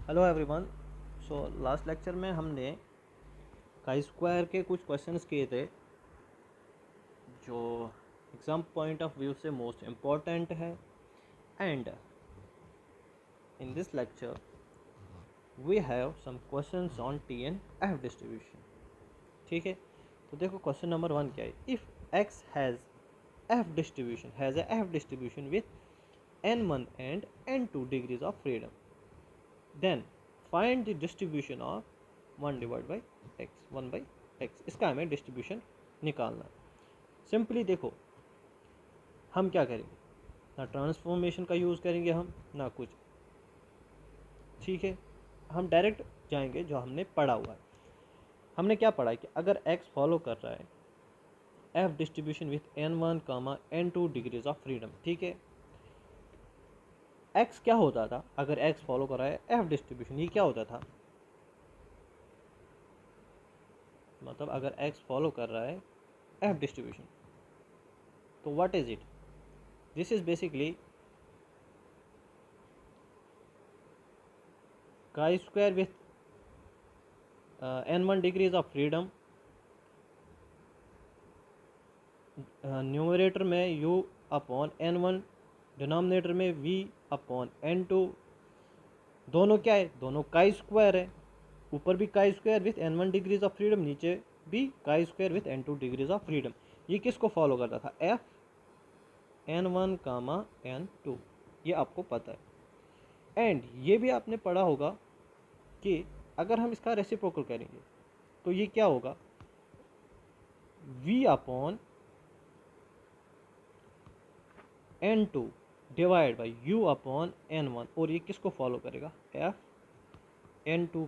Hello everyone. So last lecture में हमने chi square के कुछ क्वेश्चंस किए थे जो एग्ज़ाम पॉइंट ऑफ व्यू से मोस्ट इम्पॉर्टेंट है। And in this lecture we have some questions on T and F distribution. ठीक है, तो देखो क्वेश्चन नंबर 1 क्या है। If X has F distribution with n1 and n2 degrees of freedom, then find the distribution of 1 by x। इसका हमें distribution निकालना है। सिंपली देखो हम क्या करेंगे, ना ट्रांसफॉर्मेशन का यूज़ करेंगे हम, ना कुछ। ठीक है, हम डायरेक्ट जाएंगे जो हमने पढ़ा हुआ है। हमने क्या पढ़ा है कि अगर x फॉलो कर रहा है f distribution with n1 n2 degrees of freedom. ठीक है, x क्या होता था अगर x फॉलो कर रहा है f डिस्ट्रीब्यूशन, ये क्या होता था, मतलब अगर x फॉलो कर रहा है f डिस्ट्रीब्यूशन तो what is it, this is basically chi square with n1 degrees of freedom, numerator में u अपॉन n1, डिनोमिनेटर में v अपॉन n2। दोनों क्या है, दोनों chi स्क्वायर है। ऊपर भी chi square with n1 degrees of freedom, नीचे भी chi square with n2 degrees of freedom. ये किसको फॉलो करता था, f n1 n2, ये आपको पता है। एंड ये भी आपने पढ़ा होगा कि अगर हम इसका रेसिप्रोकल करेंगे तो ये क्या होगा, v upon n2 divide by u upon n1, और ये किसको फॉलो करेगा, f n2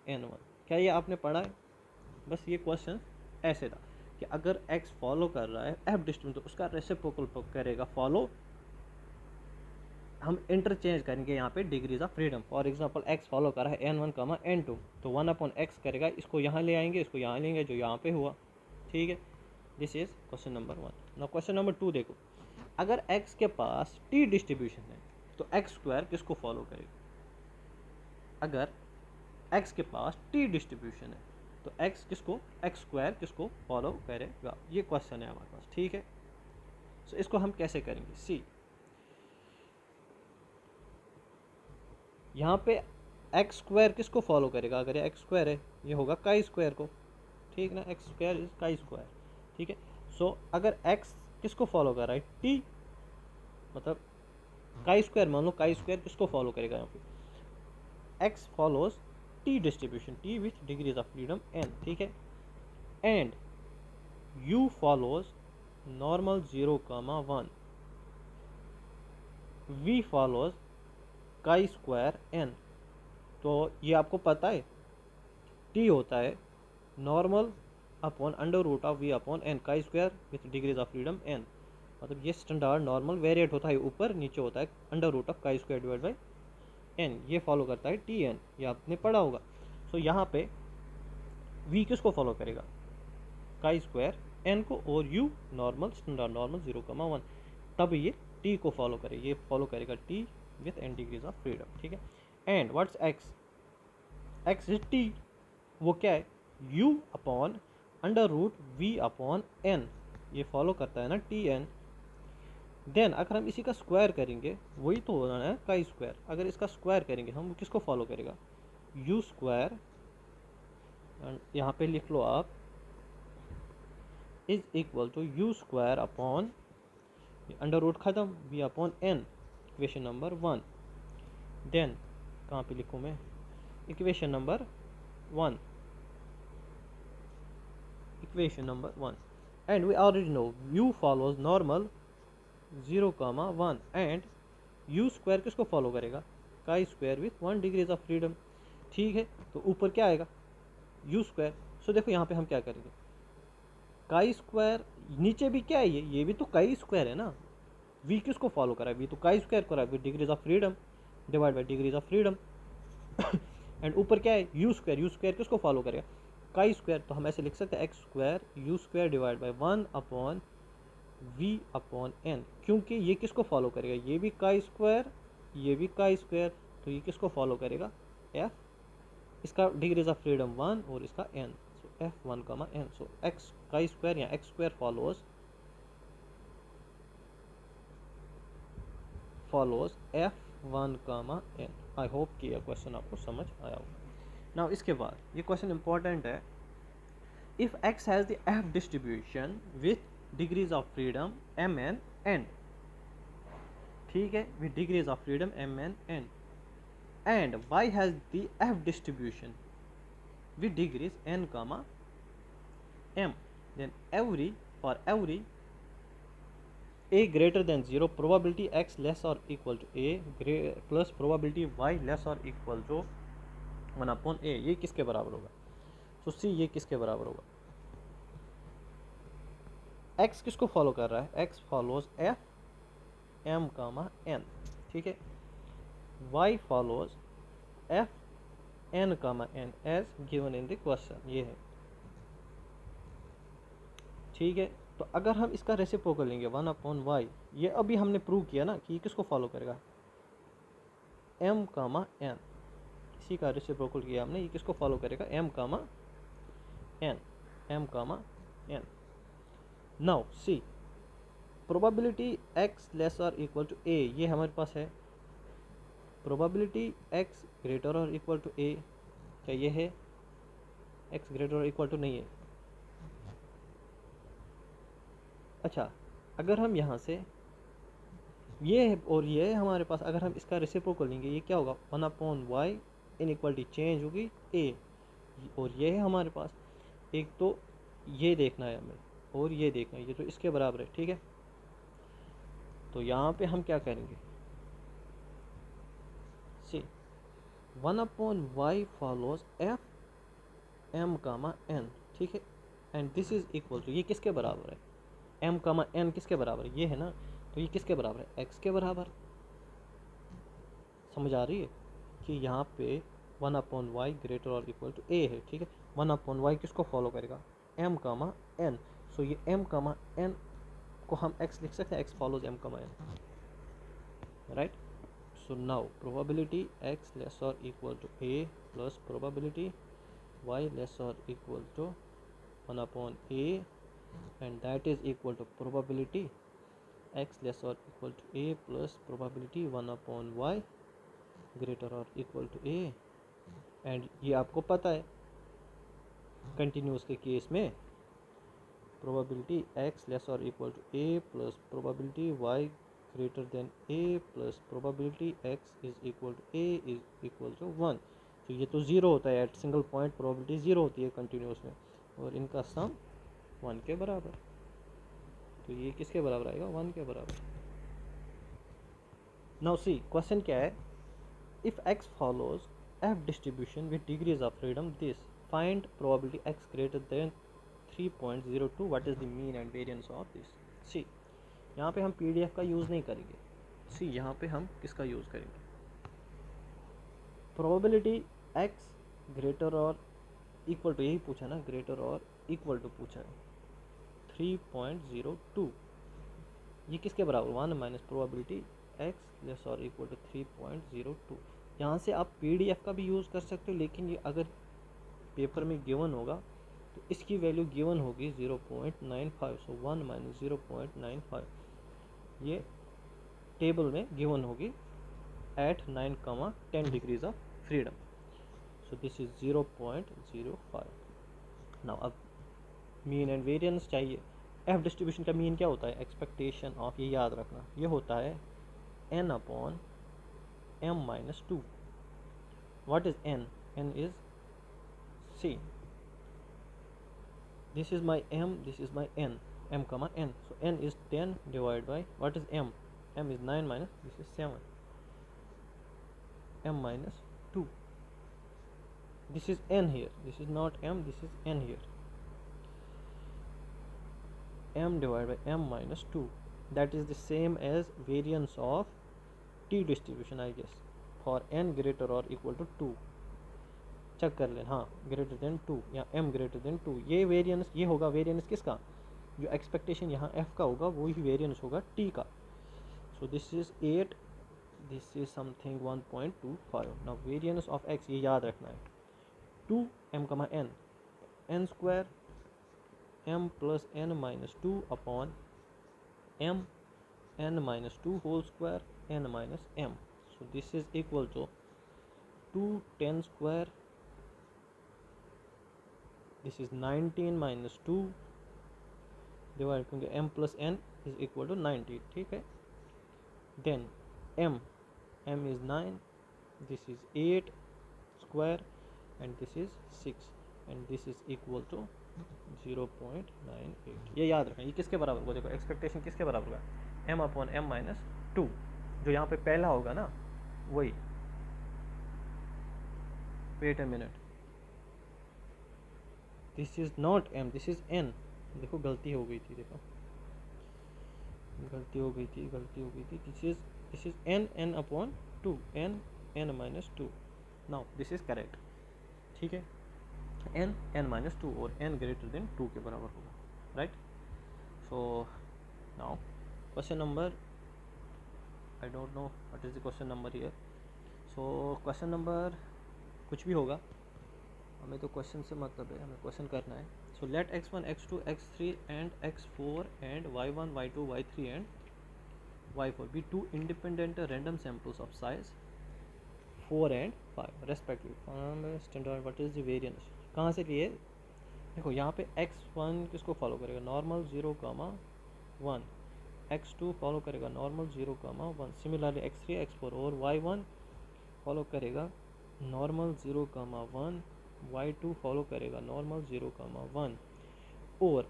n1। क्या ये आपने पढ़ा है? बस ये क्वेश्चन ऐसे था कि अगर x फॉलो कर रहा है f डिस्ट्रीब्यूशन तो उसका रेसिप्रोकल करेगा फॉलो। हम इंटरचेंज करेंगे यहाँ पे degrees of freedom. For example x follow कर रहा है n1 n2 तो 1 अपॉन x करेगा, इसको यहाँ ले आएंगे, इसको यहाँ लेंगे, जो यहाँ पे हुआ। ठीक है, this is question number 1। Now question number 2 देखो, अगर x के पास t डिस्ट्रीब्यूशन है तो x स्क्वायर किसको फॉलो करेगा। अगर x के पास t डिस्ट्रीब्यूशन है तो x स्क्वायर किसको फॉलो करेगा, ये क्वेश्चन है हमारे पास। ठीक है, सो इसको हम कैसे करेंगे, सी यहाँ पे एक्स स्क्वायर किसको फॉलो करेगा, अगर ये एक्स स्क्वायर है ये होगा काई स्क्वायर को। ठीक ना, x square is chi square. ठीक है, सो अगर एक्स किसको फॉलो कर रहा है, टी, मतलब काई स्क्वायर मान लो, काई स्क्वायर किसको फॉलो करेगा यहाँ पे, X follows T distribution, T with degrees of freedom N. ठीक है, and U follows normal 0, 1, V follows chi square N. तो ये आपको पता है टी होता है normal upon under root of V upon N, chi square with degrees of freedom N. मतलब ये स्टैंडर्ड नॉर्मल वेरिएट होता है, ऊपर नीचे होता है under root of chi square divide by N. ये फॉलो करता है टी एन, ये आपने पढ़ा होगा। सो यहाँ पे वी किसको फॉलो करेगा, काई स्क्वायर एन को, और यू नॉर्मल स्टैंडर्ड नॉर्मल 0, 1, तब ये टी को फॉलो करेगा, ये फॉलो करेगा T with N degrees of freedom. ठीक है, and what's X, X is T, वो क्या है, u upon under root V upon N, ये फॉलो करता है ना टी एन। देन अगर हम इसी का स्क्वायर करेंगे, वही तो होना है काई स्क्वायर, अगर इसका स्क्वायर करेंगे हम किसको फॉलो करेगा, u स्क्वायर, यहाँ पे लिख लो आप, is equal to u square upon under root खत्म v upon N, equation number 1। Then कहाँ पे लिखूँ मैं, equation number 1, equation number 1, and we already know u follows normal 0, 1, and u square किसको फॉलो करेगा, काई square with 1 degrees of freedom. ठीक है, तो ऊपर क्या आएगा, u स्क्वायर। सो देखो यहाँ पे हम क्या करेंगे, काई स्क्वायर, नीचे भी क्या है, ये भी तो काई स्क्वायर है ना, v किसको फॉलो करा है, v तो काई स्क्वायर करा है with degrees of freedom divide by degrees of freedom. And ऊपर क्या है, यू स्क्वायर किसको फॉलो करेगा, काई स्क्वायर। तो हम ऐसे लिख सकते हैं X square U square divide by 1 upon V upon N, क्योंकि ये किसको फॉलो करेगा, ये भी काई स्क्वायर, ये भी काई स्क्वायर, तो ये किसको फॉलो करेगा, एफ, इसका डिग्रीज ऑफ फ्रीडम 1 और इसका n, सो एफ 1 कमा n, सो एक्स काई स्क्वायर या एक्स स्क्वायर फॉलोज एफ 1 कमा n। आई होप कि यह क्वेश्चन आपको समझ आया होगा। नाउ इसके बाद ये क्वेश्चन इंपॉर्टेंट है, if x has the f distribution with degrees of freedom m n n, ठीक है, with degrees of freedom m n n, and y has the f distribution with degrees n comma m, then for every a greater than 0 probability x less or equal to a plus probability y less or equal to 1 upon a, ये किसके बराबर होगा? तो सी ये किसके बराबर होगा? x किसको फॉलो कर रहा है? x follows f m comma n, ठीक है, y follows f n comma n as given in the question, ये है, ठीक है। तो अगर हम इसका रेसिप्रोकल लेंगे 1 अपॉन वाई, ये अभी हमने प्रूव किया ना कि किसको फॉलो करेगा? m कामा n, इसी का रेसिप्रोकल किया हमने, ये किसको फॉलो करेगा? m comma n, m comma n। Now see probability x less और इक्वल टू a, ये हमारे पास है। प्रोबेबिलिटी x ग्रेटर और इक्वल टू a, क्या ये है? x ग्रेटर और इक्वल टू नहीं है। अच्छा, अगर हम यहाँ से ये है और ये है हमारे पास, अगर हम इसका रेसिप्रोकल लेंगे, ये क्या होगा? 1 अपॉन वाई, इनइक्वालिटी चेंज होगी a, और ये है हमारे पास। एक तो ये देखना है हमें और ये देखना है, ये तो इसके बराबर है, ठीक है। तो यहाँ पे हम क्या करेंगे? C 1 upon Y follows F m comma n, ठीक है, and this is equal to, ये किसके बराबर है? m कामा n किसके बराबर है? ये है ना, तो ये किसके बराबर है? x के बराबर। समझ आ रही है कि यहाँ पे 1 अपॉन वाई ग्रेटर और इक्वल टू a है, ठीक है। 1 अपॉन वाई किसको फॉलो करेगा? m कामा n, सो ये m कामा n को हम x लिख सकते हैं, x follows m comma n, right. So now probability x less और equal to a plus probability y less or equal to 1 upon a, and that is equal to probability x less or equal to a plus probability 1 upon y greater or equal to a, and ये आपको पता है continuous के case में probability x less or equal to a plus probability y greater than a plus probability x is equal to a is equal to 1, तो ये तो zero होता है, at single point probability zero होती है continuous में, और इनका सम 1 के बराबर, तो ये किसके बराबर आएगा? 1 के बराबर। नाउ सी क्वेश्चन क्या है, if x follows f distribution with degrees of freedom this, find probability x greater than 3.02, what is the mean and variance of this. See यहाँ पे हम PDF का यूज़ नहीं करेंगे, सी यहाँ पे हम किसका यूज़ करेंगे? प्रोबेबिलिटी x ग्रेटर और इक्वल टू, यही पूछा ना, ग्रेटर और इक्वल टू पूछा है, 3.02, ये किसके बराबर? 1 माइनस प्रोबेबिलिटी x लेस और इक्वल टू 3.02। यहाँ से आप PDF का भी यूज़ कर सकते हो, लेकिन ये अगर पेपर में गिवन होगा तो इसकी वैल्यू गिवन होगी 0.95, सो 1 माइनस 0.95 ये टेबल में गिवन होगी at 9, 10 degrees of freedom, so this is 0.05। Now अब मीन एंड वेरिएंस चाहिए। एफ डिस्ट्रीब्यूशन का मीन क्या होता है? एक्सपेक्टेशन ऑफ, ये याद रखना, ये होता है n upon m minus 2। What is n? n is c, this is my m, this is my n, m कमा n, so n is 10 divide by what is m? m is 9 minus this is 7, m minus 2, this is n here, this is not m, this is n here, m divided by m minus 2, that is the same as variance of t distribution, I guess, for n greater or equal to 2। Check कर लें, हाँ, greater than 2 या m greater than 2, ये variance, ये होगा variance किसका? जो expectation यहाँ f का होगा वही वेरिएंस होगा t का। So this is 8 this is something 1.25. Now variance of x ये याद रखना है, 2m, n square m plus n minus 2 upon m n minus 2 whole square n minus m. So this is equal to 210 square, this is 19 minus 2 divide क्योंकि m plus n is equal to 90. ठीक है, then m is 9, this is 8 square and this is 6 and this is equal to 0.98. ये याद रखें, ये किसके बराबर होगा, देखो एक्सपेक्टेशन किसके बराबर होगा, m अपॉन m माइनस 2, जो यहाँ पे पहला होगा ना वही, wait a minute, this is not m, this is n. देखो गलती हो गई थी, देखो गलती हो गई थी, this is n upon 2, n minus 2. Now this is correct. ठीक है, n माइनस 2 और n ग्रेटर देन 2 के बराबर होगा, right. So now question number, I don't know what is the question number here. So question number कुछ भी होगा, हमें तो क्वेश्चन से मतलब है, हमें क्वेश्चन करना है. So let x1 x2 x3 and x4 and y1 y2 y3 and y4 be two independent random samples of size 4 and 5 respectively. Standard what is the variance, कहाँ से लिए, देखो यहाँ पे x1 किसको फॉलो करेगा, नॉर्मल 0,1, x2 फॉलो करेगा normal 0,1, similarly x3 x4 और y1 फॉलो करेगा नॉर्मल 0,1, y2 फॉलो करेगा नॉर्मल 0,1 और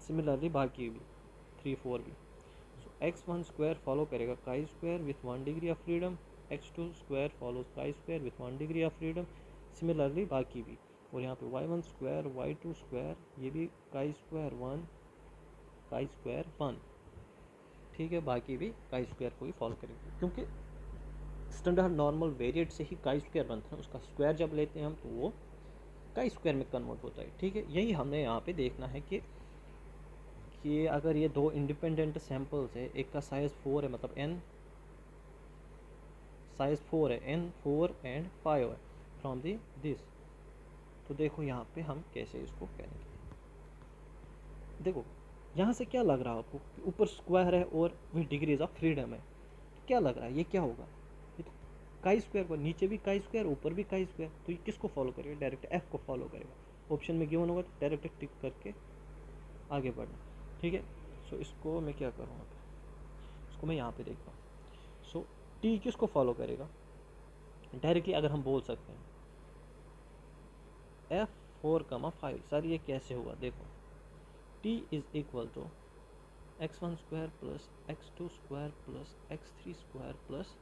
सिमिलरली बाकी भी 3 4 भी. सो x1 स्क्वायर फॉलो करेगा काई square with 1 degree of freedom, x2 square follows chi square with 1 degree of freedom, similarly बाकी भी. और यहाँ पे y1 स्क्वायर y2 स्क्वायर ये भी काई स्क्वायर 1 काई स्क्वायर 1. ठीक है, बाकी भी काई स्क्वायर को ही फॉलो करेंगे, क्योंकि स्टैंडर्ड नॉर्मल वेरिएट से ही काई स्क्वायर बनता है, उसका स्क्वायर जब लेते हैं हम तो वो काई स्क्वायर में कन्वर्ट होता है. ठीक है, यही हमने यहाँ पे देखना है कि अगर ये दो इंडिपेंडेंट सैम्पल्स है, एक का साइज़ 4 है, मतलब n साइज़ 4 है, n 4 एंड 5 है फ्रॉम दी दिस, तो देखो यहाँ पे हम कैसे इसको करेंगे. देखो यहाँ से क्या लग रहा है आपको, ऊपर स्क्वायर है और वही डिग्रीज ऑफ फ्रीडम है, क्या लग रहा है ये क्या होगा, ये तो काई स्क्वायर को, नीचे भी काई स्क्वायर ऊपर भी काई स्क्वायर, तो ये किसको फॉलो करेगा, डायरेक्ट एफ को फॉलो करेगा. ऑप्शन में गिवन होगा तो डायरेक्ट टिक करके आगे बढ़ना. ठीक है, सो इसको मैं क्या करूँगा, इसको मैं यहाँ पे देखता हूँ. सो टी किसको फॉलो करेगा, डायरेक्टली अगर हम बोल सकते हैं f4,5. सर ये कैसे होगा, देखो t is equal to x1 square plus x2 square plus x3 square plus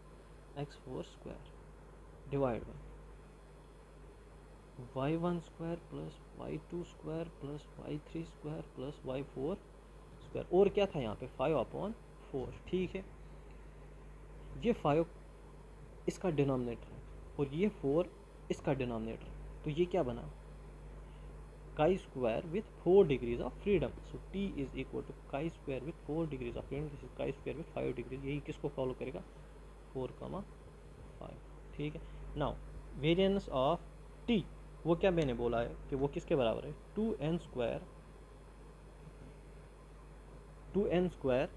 x4 square divide by y1 square plus y2 square plus y3 square plus y4 square, और क्या था यहाँ पे 5/4. ठीक है, ये 5 इसका डिनोमिनेटर है और ये 4 इसका डिनोमिनेटर है, तो ये क्या बना, chi square with 4 degrees of freedom. So T is equal to chi square with 4 degrees of freedom, this is chi square with 5 degrees. यही किसको फॉलो करेगा, 4,5. ठीक है, नाउ वेरिएंस ऑफ टी, वो क्या मैंने बोला है कि वो किसके बराबर है, 2n square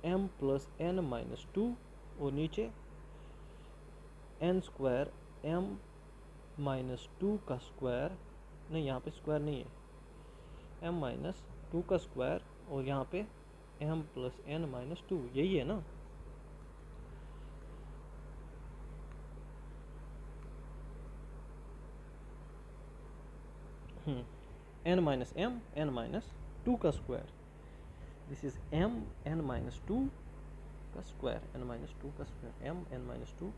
m plus n minus 2 और नीचे n स्क्वायर m माइनस 2 का स्क्वायर, नहीं यहाँ पे स्क्वायर नहीं है, m माइनस 2 का स्क्वायर और यहाँ पे m प्लस n माइनस 2, यही है ना. n minus m n minus 2 का square, this is m n minus 2 का स्क्वायर, n माइनस 2 का square, m n minus 2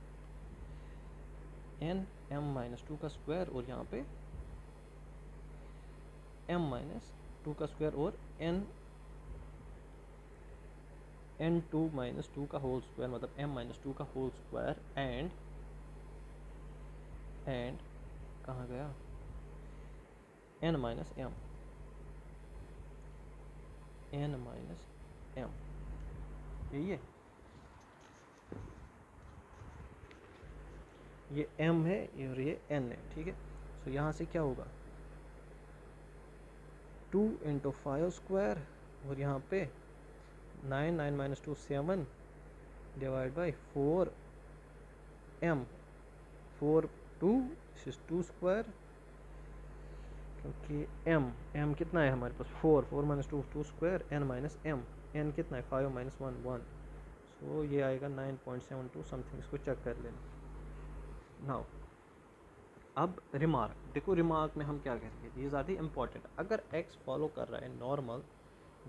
n m minus 2 का स्क्वायर और यहाँ पे m माइनस 2 का स्क्वायर और n2 माइनस 2 का होल स्क्वायर, मतलब m माइनस 2 का होल स्क्वायर एंड कहाँ गया, n minus m, n minus m, यही है. ये m है और ये n है, ठीक है। सो यहाँ से क्या होगा 2 इंटू 5 स्क्वायर और यहाँ पे 9, 9 minus 2 7 divide by 4 m 4 2 2 square, क्योंकि m कितना है हमारे पास 4 minus 2 2 square, n minus m n कितना है 5 माइनस 1 1, सो ये आएगा 9.72 समथिंग, इसको चेक कर लेना। नाउ अब रिमार्क देखो, रिमार्क में हम क्या करेंगे, दीज आर दी इम्पॉर्टेंट। अगर x फॉलो कर रहा है normal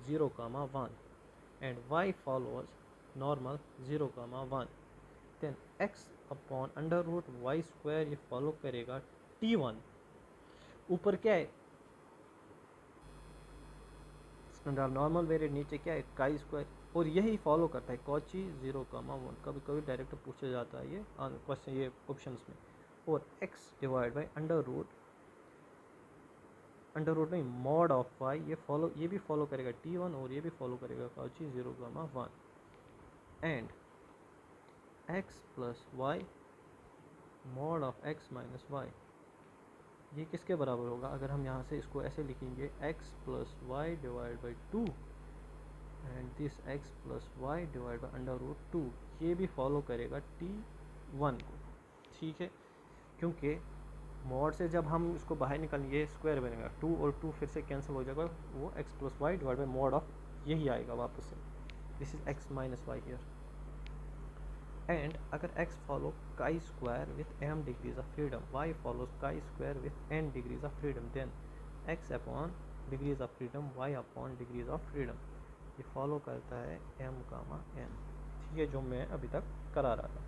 0,1 and y followers normal 0,1, then x upon under root Y square ये फॉलो करेगा t1। ऊपर क्या है स्टैंडर्ड नॉर्मल वेरिएट, नीचे क्या है काई स्क्वायर, और यही फॉलो करता है कॉची 0,1। कभी कभी डायरेक्ट पूछा जाता है ये क्वेश्चन, ये ऑप्शंस में। और x divide by under root नहीं मॉड ऑफ y, ये भी फॉलो करेगा t1 और ये भी फॉलो करेगा Cauchy 0,1 and x plus Y mod of x minus Y, ये किसके बराबर होगा? अगर हम यहाँ से इसको ऐसे लिखेंगे x plus Y divide by 2 and this x plus Y divide by under root 2, ये भी फॉलो करेगा t1 को, ठीक है। क्योंकि मॉड से जब हम इसको बाहर निकालेंगे स्क्वायर बनेगा, 2 और 2 फिर से कैंसिल हो जाएगा, वो x plus Y divide by mod of यही आएगा वापस से, this is x minus Y here. And अगर x follow chi square with m degrees of freedom, y follows chi square with n degrees of freedom, then x upon degrees of freedom y upon degrees of freedom, ये follow करता है m comma n, ठीक है, जो मैं अभी तक करा रहा था।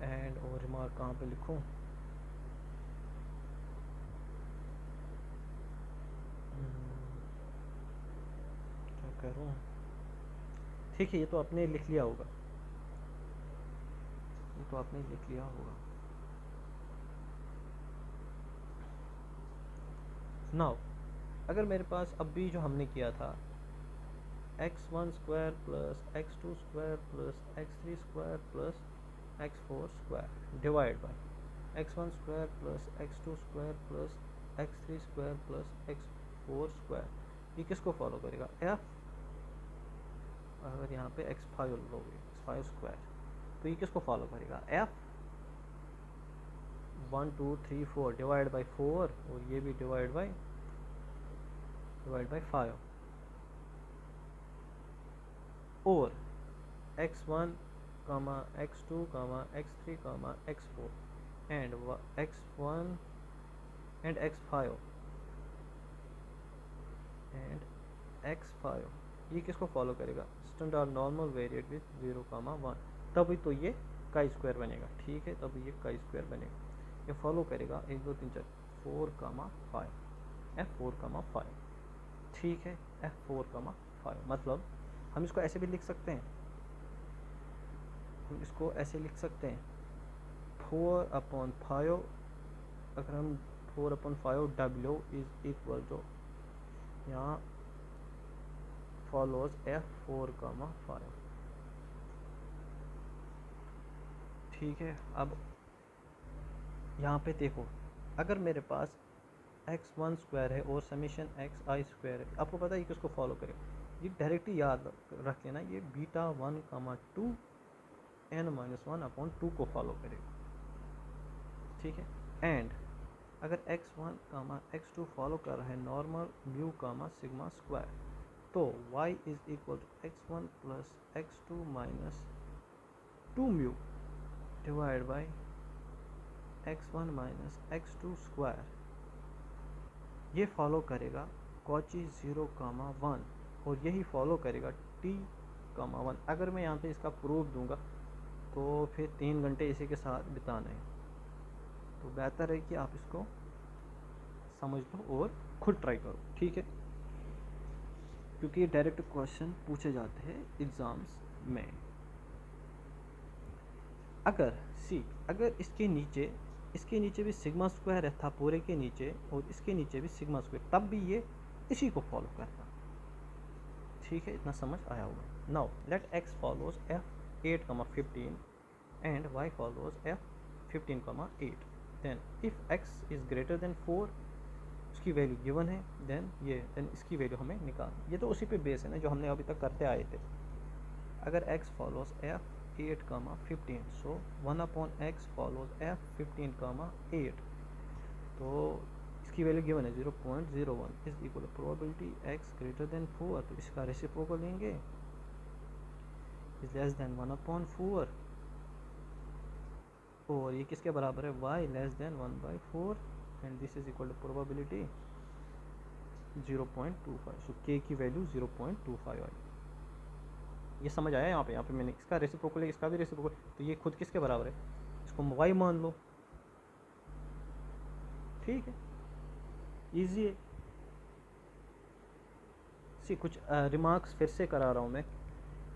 एंड और रिमार्क कहाँ पे लिखूँ? क्या करूँ? ठीक है, ये तो आपने लिख लिया होगा, ये तो आपने लिख लिया होगा। नाउ अगर मेरे पास अब भी जो हमने किया था x1 square plus x2 square plus x3 square plus x4 square divide by x1 square plus x2 square plus x3 square plus x4 square, ये किसको फॉलो करेगा? f। अगर यहाँ पे x5 लोगे x5 स्क्वायर, तो ये किसको फॉलो करेगा? f 1 2 3 4 डिवाइड बाई 4 और ये भी डिवाइड बाई 5 और x1 comma x2 comma x3 comma x4 and x1 and x5 and x5, ये किसको फॉलो करेगा? स्टैंडर्ड नॉर्मल वेरिएट विथ 0,1, तभी तो ये काई स्क्वायर बनेगा, ठीक है, तभी ये काई स्क्वायर बनेगा। ये फॉलो करेगा 1 2 3 4 4,5 f4,5, ठीक है, f4,5। मतलब हम इसको ऐसे भी लिख सकते हैं, हम इसको ऐसे लिख सकते हैं 4/5, अगर हम 4/5 w इज इक्वल टू यहाँ फॉलोज f4,5, ठीक है। अब यहाँ पे देखो, अगर मेरे पास x1 स्क्वायर है और समीशन xi स्क्वायर है, आपको पता है ये किसको फॉलो करेगा? ये डायरेक्टली याद रख लेना, ये बीटा 1,2 n-1/2 को फॉलो करेगा, ठीक है। एंड अगर x1 x2 फॉलो कर रहा है नॉर्मल म्यू सिग्मा स्क्वायर, तो y is equal to x1 plus x2 minus 2 mu divide by x1 minus x2 square, ये फॉलो करेगा कॉची 0,1 और यही फॉलो करेगा t,1। अगर मैं यहाँ पे इसका प्रूफ दूंगा तो फिर 3 घंटे इसी के साथ बिताना है, तो बेहतर है कि आप इसको समझ लो और खुद ट्राई करो, ठीक है, क्योंकि ये डायरेक्ट क्वेश्चन पूछे जाते हैं एग्ज़ाम्स में। अगर इसके नीचे भी सिग्मा स्क्वायर था पूरे के नीचे और इसके नीचे भी सिग्मा स्क्वायर, तब भी ये इसी को फॉलो करता, ठीक है, इतना समझ आया होगा। Now let x follows f 8,15 and y follows f 15,8. Then if x is greater than 4, उसकी वैल्यू गिवन है, देन इसकी वैल्यू हमें निकाल। ये तो उसी पे बेस है ना जो हमने अभी तक करते आए थे। अगर x फॉलोज f 8,15, सो 1/x फॉलोज f 15,8, तो इसकी वैल्यू गिवन है 0.01 is equal probability x greater than 4, तो इसका रेसिप्रोकल लेंगे, इज लेस देन 1/4, और ये किसके बराबर है, y less than 1/4, and this is equal to probability 0.25, so k की वैल्यू 0.25 आई। ये समझ आया यहाँ पे मैंने इसका रेसिप्रोकल है, इसका भी रेसिप्रोकल, तो ये खुद किसके बराबर है, इसको y मान लो, ठीक है, ईजी है। सी कुछ रिमार्क्स फिर से करा रहा हूँ मैं,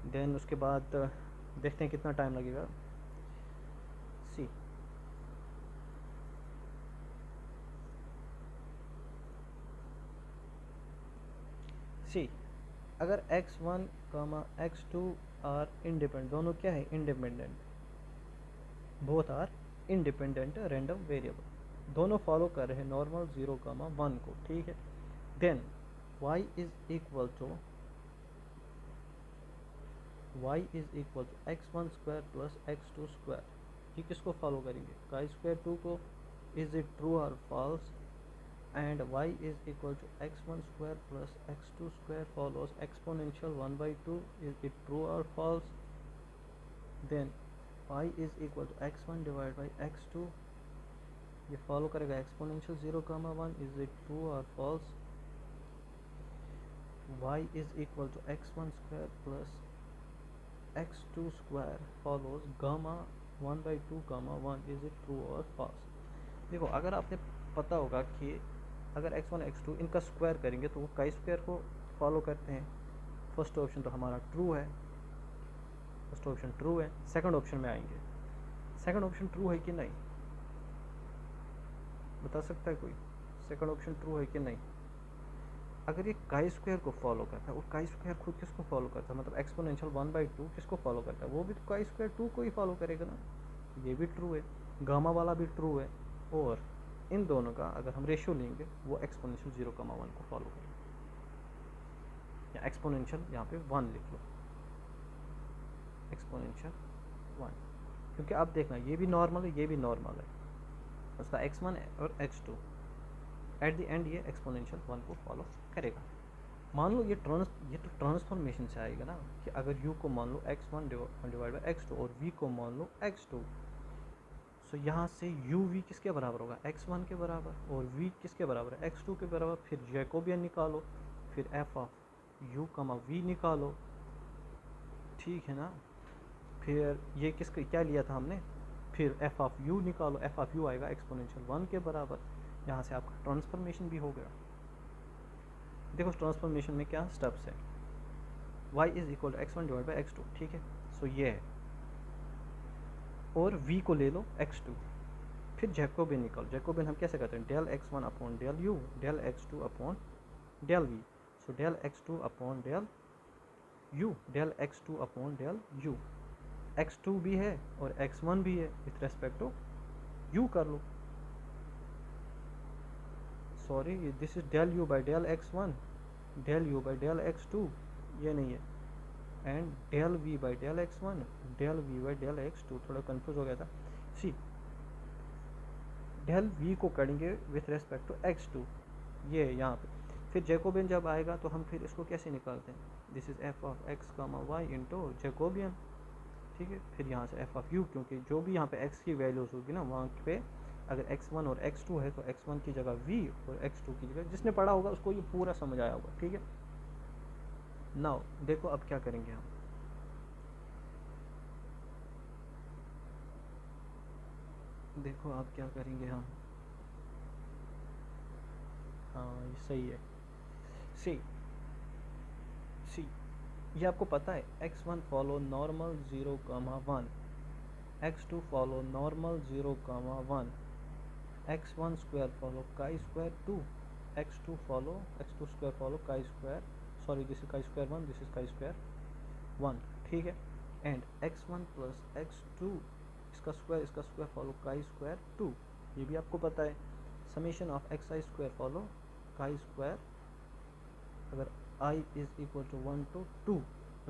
देन उसके बाद देखते हैं कितना टाइम लगेगा। सी अगर x1, x2 आर इंडिपेंडेंट, दोनों क्या है, independent, both are independent random variable, दोनों फॉलो कर रहे हैं नॉर्मल 0,1 को, ठीक है, then y is equal to x1 square plus x2 square, ये किसको फॉलो करेंगे, काई स्क्वायर 2 को, इज इट ट्रू और false, and y is equal to x1 square plus x2 square follows exponential 1/2, is it true or false, then y is equal to x1 divided by x2, ये follow करेगा exponential 0,1, is it true और false, y is equal to x1 square plus x2 square follows gamma 1/2 gamma 1, is it true or false। देखो अगर आपने पता होगा कि अगर x1 x2 इनका स्क्वायर करेंगे तो वो काई स्क्वायर को फॉलो करते हैं, फर्स्ट ऑप्शन तो हमारा ट्रू है, फर्स्ट ऑप्शन ट्रू है। सेकंड ऑप्शन में आएंगे, सेकंड ऑप्शन ट्रू है कि नहीं, बता सकता है कोई, सेकंड ऑप्शन ट्रू है कि नहीं। अगर ये काई स्क्वायर को फॉलो करता है, और काई स्क्वायर खुद किसको फॉलो करता है, मतलब एक्सपोनेंशियल 1/2 किसको फॉलो करता है, वो भी तो काई स्क्वायर 2 को ही फॉलो करेगा ना, ये भी ट्रू है, गामा वाला भी ट्रू है, और इन दोनों का अगर हम रेशियो लेंगे वो एक्सपोनेंशियल 0,1 को फॉलो करेंगे, या एक्सपोनेंशियल यहाँ पे 1 लिख लो, एक्सपोनेंशियल 1, क्योंकि आप देखना ये भी नॉर्मल है, ये भी नॉर्मल है, उसका x1 और x2 एट द एंड ये एक्सपोनेंशियल 1 को फॉलो करेगा। मान लो ये तो ट्रांसफॉर्मेशन से आएगा ना, कि अगर u को मान लो x1 डिवाइड बाई x2 और v को मान लो x2, सो यहाँ से u v किसके बराबर होगा, x1 के बराबर, और v किसके बराबर है, x2 के बराबर, फिर जैकोबियन निकालो, फिर f ऑफ u v निकालो, ठीक है ना, फिर ये किसका क्या लिया था हमने, फिर f ऑफ u निकालो, f ऑफ u आएगा एक्सपोनेंशियल 1 के बराबर, यहाँ से आपका ट्रांसफॉर्मेशन भी हो गया। देखो ट्रांसफॉर्मेशन में क्या स्टेप्स है, y is equal to x1 divide by x2, ठीक है, सो ये है, और v को ले लो x2, फिर जैकोबियन निकालो, जैकोबियन हम कैसे करते हैं, del x1 upon del u, del x2 upon del v, so del x2 upon del u, del x2 upon del u, x2 भी है और x1 भी है, विथ रेस्पेक्ट टू u कर लो, sorry this is del u by del x1, del u by del x2, ये नहीं है, and del v by del x1, del v by del x2, थोड़ा कंफ्यूज हो गया था। सी डेल v को करेंगे विथ रेस्पेक्ट टू x2, ये यहाँ पे, फिर जैकोबियन जब आएगा तो हम फिर इसको कैसे निकालते हैं, this is f of x comma y into Jacobian, ठीक है, फिर यहाँ से f ऑफ u, क्योंकि जो भी यहाँ पे x की वैल्यूज होगी ना वहाँ पे अगर x1 और x2 है तो x1 की जगह v और x2 की जगह, जिसने पढ़ा होगा उसको ये पूरा समझ आया होगा, ठीक है। नाउ देखो अब क्या करेंगे हम, देखो अब क्या करेंगे हम, हाँ ये सही है, सी सी ये आपको पता है x1 follow normal 0,1, x2 follow normal 0,1, x1 square follow chi square 2, x2 square follow chi square, sorry this is chi square 1, this is chi square 1, ठीक है, एंड x1 प्लस x2 इसका इसका स्क्वायर फॉलो काई स्क्वायर 2, ये भी आपको पता है। Summation of X I square follow chi square, अगर I is equal to 1 to 2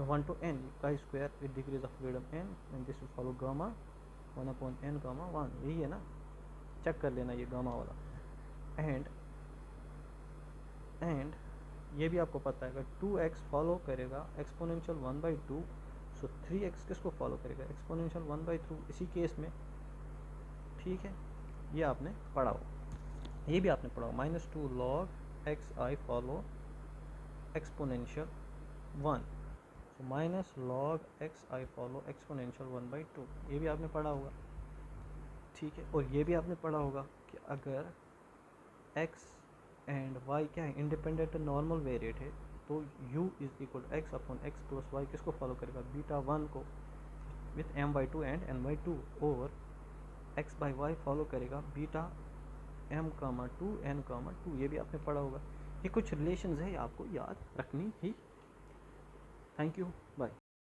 1 to n chi square with degrees of freedom n, and this will follow gamma 1/n gamma 1, यही है ना, check कर लेना ये गामा वाला। And ये भी आपको पता है अगर 2x फॉलो करेगा एक्सपोनेंशियल 1/2, सो 3x किसको फॉलो करेगा एक्सपोनेंशियल 1/2 इसी केस में, ठीक है। ये आपने पढ़ा हो, ये भी आपने पढ़ा हो। -2 log x I follow exponential 1, so minus log x I follow exponential 1/2, ये भी आपने पढ़ा होगा, ठीक है। और ये भी आपने पढ़ा होगा कि अगर x एंड y क्या है, इंडिपेंडेंट नॉर्मल वेरिएट है, तो u is equal to X upon X plus Y किसको फॉलो करेगा बीटा 1 को विथ m/2 एंड n/2, और x बाई वाई फॉलो करेगा बीटा m,2 n,2, ये भी आपने पढ़ा होगा। ये कुछ रिलेशंस है, आपको याद रखनी ही। Thank you, bye.